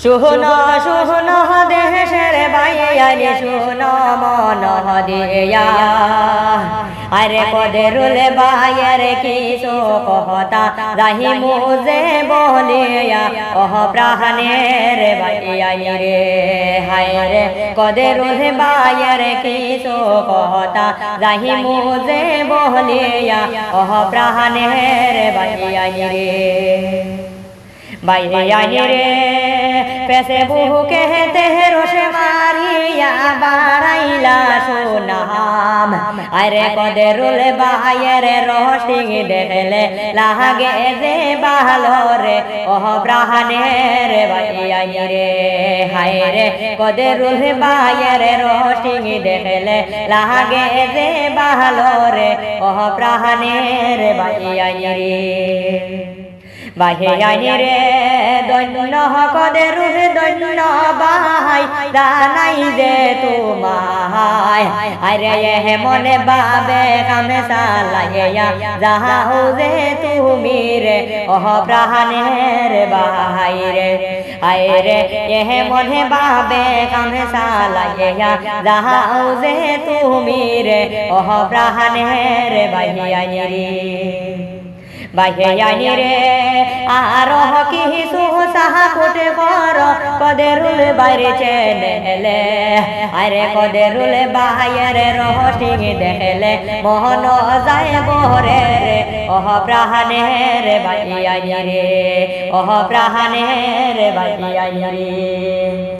শুনো শুনো দেশের বাইয়ানি শুনো মন দিয়া আরে কদেরুল বাইয়ের কিছু কথা রাহি মুজে বলিয়া ওহ প্রাণের বাইয়ানি রে হায় রে কদেরুল বাইয়ের কিছু কথা রাহি মুজে বলিয়া ওহ প্রাণের বাইয়ানি রে বাইয়ানি রে পেছে বহু কেহতে রসে মারিয়া বাড়াইলা সুনাম আরে কদেরুল বাইয়ের রসিং দেখলে লাগে যে ভালো রে ওহ প্রাণের বাইয়ানি রে হায় রে কদেরুল বাইয়ের রসিং দেখলে লাগে যে ভালো রে ওহ প্রাণের বাইয়ানি রে বাইয়ানি রে দৈন্য কদেরুল দৈন্য বাহাই জানাই যে তোমায় আরে এ মনে বাবে কামে চালাইয়া যাহাও যে তুমি রে ওহ প্রাণের বাহাই রে আয় রে এ মনে বাবে কামে চালাইয়া যাহাও যে তুমি রে ওহ প্রাণের বাইয়ানি রে বাইয়ানি রে আরো কিছু সাহায্য কর কদেরুল বাইরে চেনেলে আরে কদেরুল বাইয়ের রহসিং দেখলে মোহন যায় বরে রে ওহ প্রাণের বাইয়ানি রে ওহ প্রাণের বাইয়ানি রে।